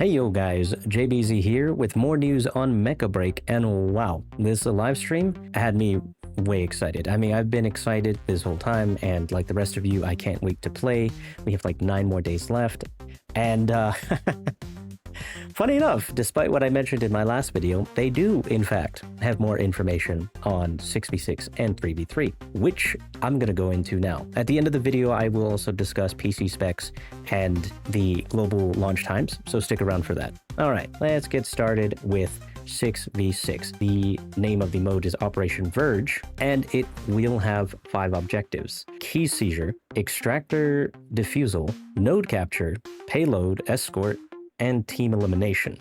Hey yo guys, JBZ here with more news on Mecha Break, and wow, this live stream had me way excited. I mean, I've been excited this whole time, and like the rest of you, I can't wait to play. We have like 9 more days left, and funny enough, despite what I mentioned in my last video, they do, in fact, have more information on 6v6 and 3v3, which I'm going to go into now. At the end of the video, I will also discuss PC specs and the global launch times, so stick around for that. All right, let's get started with 6v6. The name of the mode is Operation Verge, and it will have 5 objectives: key seizure, extractor defusal, node capture, payload, escort, and team elimination.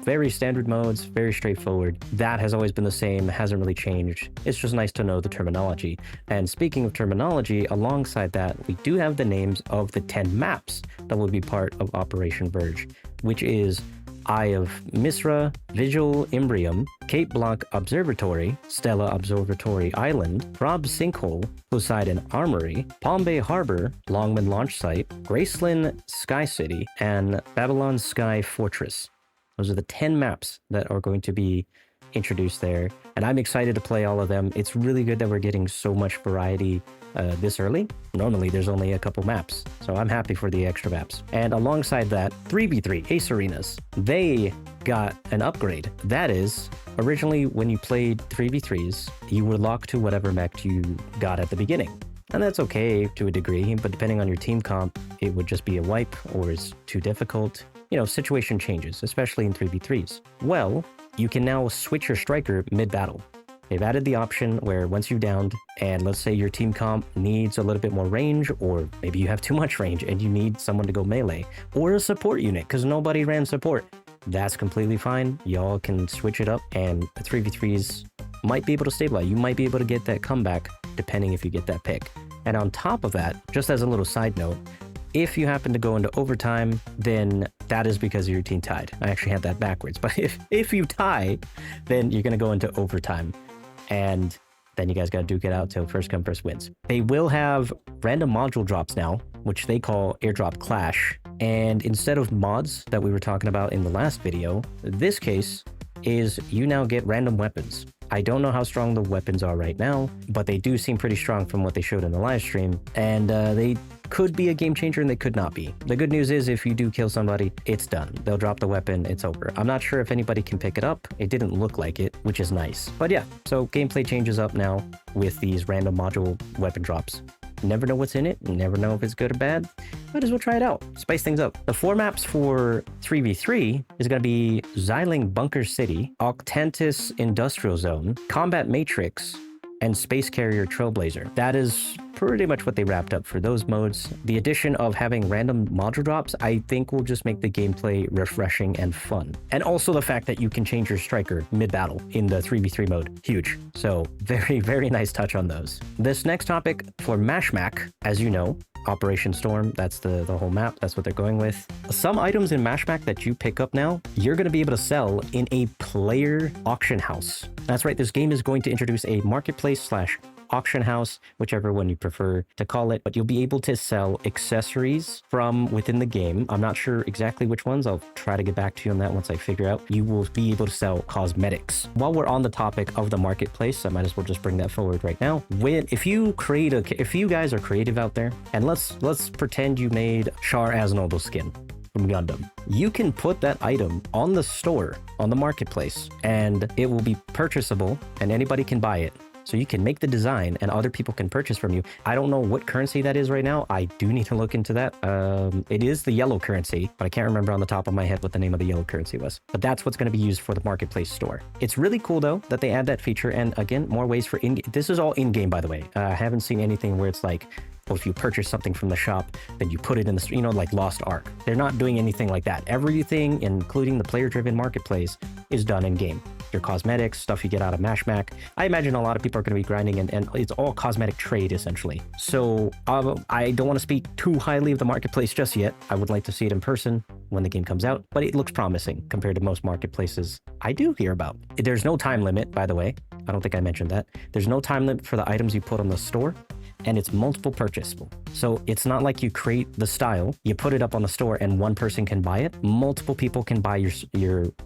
Very standard modes, very straightforward. That has always been the same, hasn't really changed. It's just nice to know the terminology. And speaking of terminology, alongside that, we do have the names of the 10 maps that will be part of Operation Verge, which is Eye of Misra, Vigil Imbrium, Cape Blanc Observatory, Stella Observatory Island, Rob Sinkhole, Poseidon Armory, Palm Bay Harbor, Longman Launch Site, Graceland Sky City, and Babylon Sky Fortress. Those are the 10 maps that are going to be introduced there, and I'm excited to play all of them. It's really good that we're getting so much variety this early. Normally there's only a couple maps, so I'm happy for the extra maps. And alongside that, 3v3 Ace Arenas, they got an upgrade. That is, originally when you played 3v3s, you were locked to whatever mech you got at the beginning. And that's okay to a degree, but depending on your team comp, it would just be a wipe or is too difficult. You know, situation changes, especially in 3v3s. Well, you can now switch your striker mid-battle. They've added the option where once you've downed, and let's say your team comp needs a little bit more range, or maybe you have too much range and you need someone to go melee, or a support unit because nobody ran support. That's completely fine. Y'all can switch it up, and 3v3s might be able to stabilize. You might be able to get that comeback depending if you get that pick. And on top of that, just as a little side note, if you happen to go into overtime, then that is because your team tied. I actually had that backwards, but if you tie, then you're going to go into overtime. And then you guys got to duke it out till first come, first wins. They will have random module drops now, which they call Airdrop Clash. And instead of mods that we were talking about in the last video, this case is you now get random weapons. I don't know how strong the weapons are right now, but they do seem pretty strong from what they showed in the live stream. And they could be a game changer and they could not be. The good news is if you do kill somebody, it's done. They'll drop the weapon, it's over. I'm not sure if anybody can pick it up. It didn't look like it, which is nice. But yeah, so gameplay changes up now with these random module weapon drops. Never know what's in it, never know if it's good or bad. Might as well try it out, spice things up. The 4 maps for 3v3 is going to be Xiling Bunker City, Octantis Industrial Zone, Combat Matrix, and Space Carrier Trailblazer. That is pretty much what they wrapped up for those modes. The addition of having random module drops, I think, will just make the gameplay refreshing and fun. And also the fact that you can change your striker mid-battle in the 3v3 mode. Huge. So very, very nice touch on those. This next topic for Mashmac, as you know, Operation Storm, that's the whole map. That's what they're going with. Some items in Mashmac that you pick up now, you're going to be able to sell in a player auction house. That's right, this game is going to introduce a marketplace / auction house, whichever one you prefer to call it, but you'll be able to sell accessories from within the game. I'm not sure exactly which ones. I'll try to get back to you on that once I figure out. You will be able to sell cosmetics. While we're on the topic of the marketplace, I might as well just bring that forward right now. If you guys are creative out there, and let's pretend you made Char Aznable skin from Gundam. You can put that item on the store, on the marketplace, and it will be purchasable and anybody can buy it. So you can make the design and other people can purchase from you. I don't know what currency that is right now. I do need to look into that. It is the yellow currency, but I can't remember on the top of my head what the name of the yellow currency was. But that's what's going to be used for the marketplace store. It's really cool though that they add that feature, and again, more ways for in-game. This is all in-game, by the way. I haven't seen anything where it's like, well, if you purchase something from the shop, then you put it in the, you know, like Lost Ark. They're not doing anything like that. Everything, including the player-driven marketplace, is done in-game. Your cosmetics, stuff you get out of Mashmac. I imagine a lot of people are going to be grinding, and it's all cosmetic trade, essentially. So I don't want to speak too highly of the marketplace just yet. I would like to see it in person when the game comes out, but it looks promising compared to most marketplaces I do hear about. There's no time limit, by the way. I don't think I mentioned that. There's no time limit for the items you put on the store, and it's multiple purchasable. So it's not like you create the style, you put it up on the store, and one person can buy it. Multiple people can buy your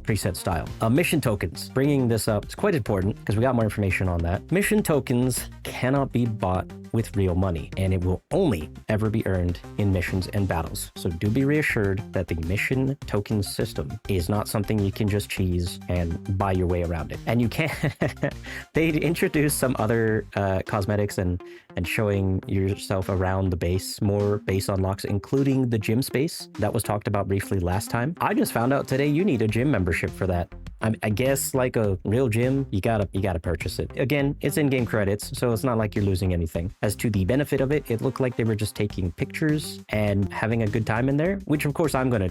preset style. Mission tokens. Bringing this up is quite important because we got more information on that. Mission tokens cannot be bought with real money, and it will only ever be earned in missions and battles. So do be reassured that the mission token system is not something you can just cheese and buy your way around it. And you can't. They introduced some other cosmetics and showing yourself around the base, more base unlocks, including the gym space that was talked about briefly last time. I just found out today you need a gym membership for that. I guess like a real gym, you gotta purchase it. Again, it's in-game credits, so it's not like you're losing anything. As to the benefit of it, it looked like they were just taking pictures and having a good time in there, which of course I'm gonna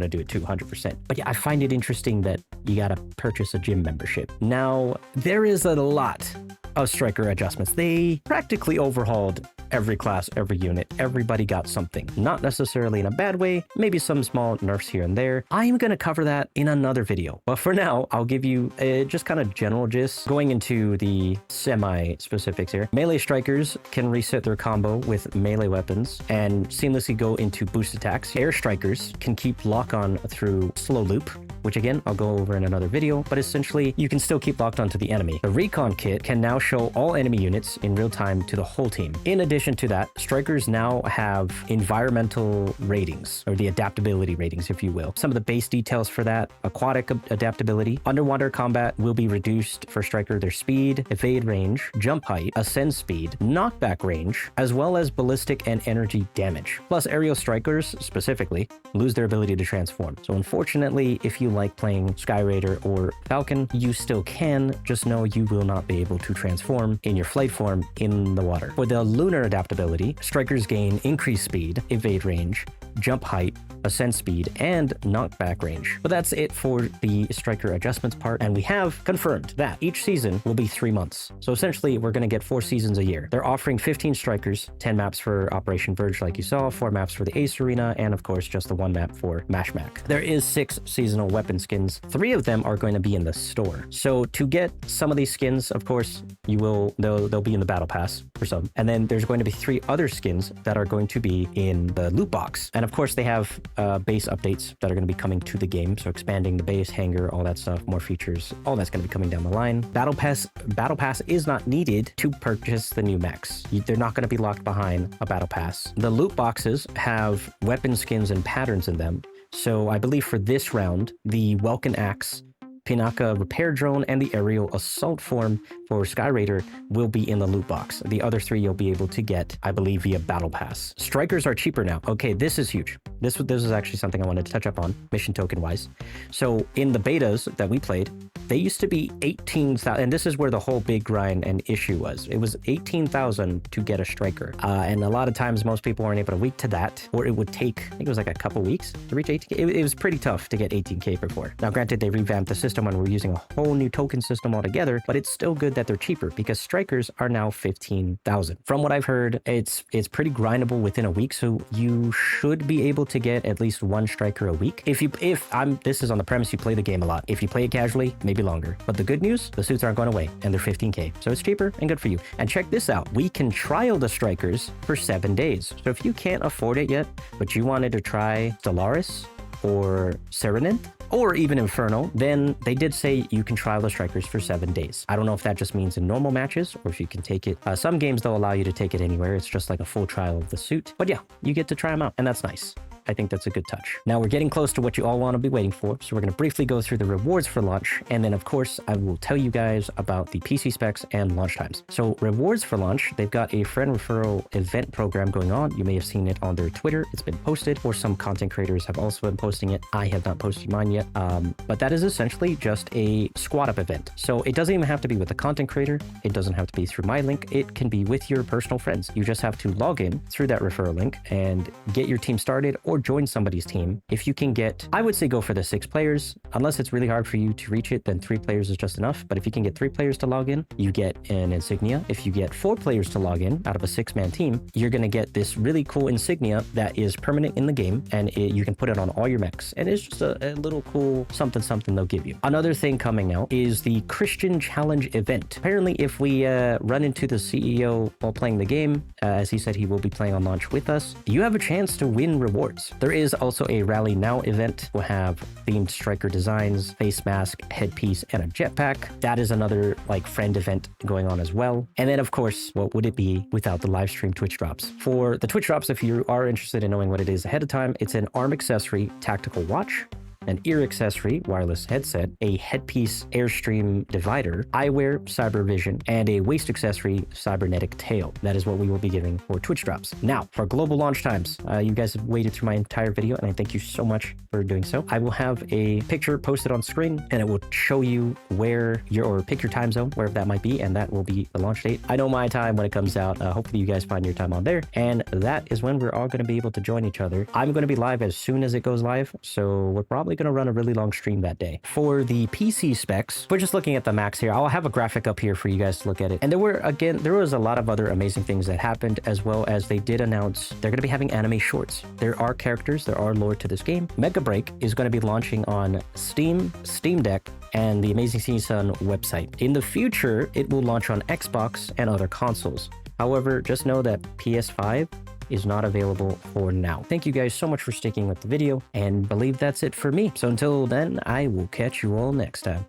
do it too, 100%. But yeah, I find it interesting that you gotta purchase a gym membership. Now, there is a lot of striker adjustments. They practically overhauled every class, every unit. Everybody got something. Not necessarily in a bad way, maybe some small nerfs here and there. I'm going to cover that in another video. But for now, I'll give you just kind of general gist. Going into the semi-specifics here. Melee strikers can reset their combo with melee weapons and seamlessly go into boost attacks. Air strikers can keep lock-on through slow loop, which again, I'll go over in another video, but essentially you can still keep locked onto the enemy. The recon kit can now show all enemy units in real time to the whole team. In addition to that, strikers now have environmental ratings, or the adaptability ratings, if you will. Some of the base details for that: aquatic adaptability, underwater combat will be reduced for striker their speed, evade range, jump height, ascend speed, knockback range, as well as ballistic and energy damage. Plus, aerial strikers specifically lose their ability to transform. So unfortunately, if you like playing Sky Raider or Falcon, you still can. Just know you will not be able to transform in your flight form in the water. For the lunar adaptability, strikers gain increased speed, evade range, jump height, ascent speed, and knockback range. But that's it for the striker adjustments part, and we have confirmed that each season will be 3 months. So essentially, we're going to get 4 seasons a year. They're offering 15 strikers, 10 maps for Operation Verge like you saw, 4 maps for the Ace Arena, and of course just the 1 map for Mashmac. There is 6 seasonal weapon skins. 3 of them are going to be in the store. So to get some of these skins, of course, they'll be in the battle pass for some. And then there's going to be 3 other skins that are going to be in the loot box. And of course, they have base updates that are going to be coming to the game. So expanding the base, hangar, all that stuff, more features, all that's going to be coming down the line. Battle pass is not needed to purchase the new mechs. They're not going to be locked behind a battle pass. The loot boxes have weapon skins and patterns in them. So I believe for this round, the Welkin Axe, Pinaka Repair Drone, and the Aerial Assault Form for Sky Raider will be in the loot box. The other 3 you'll be able to get, I believe, via Battle Pass. Strikers are cheaper now. Okay, this is huge. This is actually something I wanted to touch up on, mission token wise. So in the betas that we played, they used to be 18,000, and this is where the whole big grind and issue was. It was 18,000 to get a striker. And a lot of times most people weren't able to wait to that, or it would take, I think it was like a couple weeks to reach 18K. It was pretty tough to get 18K before. Now, granted, they revamped the system and we're using a whole new token system altogether, but it's still good that they're cheaper because strikers are now 15,000. From what I've heard, it's pretty grindable within a week, so you should be able to get at least 1 striker a week. This is on the premise you play the game a lot. If you play it casually, maybe longer. But the good news, the suits aren't going away and they're 15K. So it's cheaper and good for you. And check this out. We can trial the strikers for 7 days. So if you can't afford it yet, but you wanted to try Stellaris or Serenith, or even Inferno, then they did say you can trial the strikers for 7 days. I don't know if that just means in normal matches or if you can take it. Some games, they'll allow you to take it anywhere. It's just like a full trial of the suit. But yeah, you get to try them out, and that's nice. I think that's a good touch. Now we're getting close to what you all want to be waiting for, so we're going to briefly go through the rewards for launch, and then of course I will tell you guys about the PC specs and launch times. So rewards for launch, they've got a friend referral event program going on. You may have seen it on their Twitter. It's been posted, or some content creators have also been posting it. I have not posted mine yet, but that is essentially just a squad up event. So it doesn't even have to be with a content creator. It doesn't have to be through my link. It can be with your personal friends. You just have to log in through that referral link and get your team started, or or join somebody's team, if you can get, I would say go for the 6 players. Unless it's really hard for you to reach it, then 3 players is just enough. But if you can get 3 players to log in, you get an insignia. If you get 4 players to log in out of a 6-man team, you're going to get this really cool insignia that is permanent in the game, and you can put it on all your mechs. And it's just a little cool something they'll give you. Another thing coming out is the Christian Challenge event. Apparently, if we run into the CEO while playing the game, as he said he will be playing on launch with us, you have a chance to win rewards. There is also a Rally Now event. We'll have themed striker designs, face mask, headpiece, and a jetpack. That is another like friend event going on as well. And then of course, what would it be without the live stream Twitch drops? For the Twitch drops, if you are interested in knowing what it is ahead of time, it's an arm accessory tactical watch, an ear accessory, wireless headset, a headpiece Airstream divider, eyewear, cyber vision, and a waist accessory, cybernetic tail. That is what we will be giving for Twitch drops. Now, for global launch times, you guys have waited through my entire video, and I thank you so much for doing so. I will have a picture posted on screen, and it will show you where or pick your time zone, wherever that might be, and that will be the launch date. I know my time when it comes out. Hopefully you guys find your time on there, and that is when we're all going to be able to join each other. I'm going to be live as soon as it goes live, so we're probably going to run a really long stream that day. For the PC specs, we're just looking at the max here. I'll have a graphic up here for you guys to look at it. And there was a lot of other amazing things that happened, as well as they did announce they're going to be having anime shorts. There are characters, there are lore to this game. Mecha Break is going to be launching on Steam, Steam Deck, and the Amazing Season website. In the future, it will launch on Xbox and other consoles. However, just know that PS5 is not available for now. Thank you guys so much for sticking with the video, and believe that's it for me. So until then, I will catch you all next time.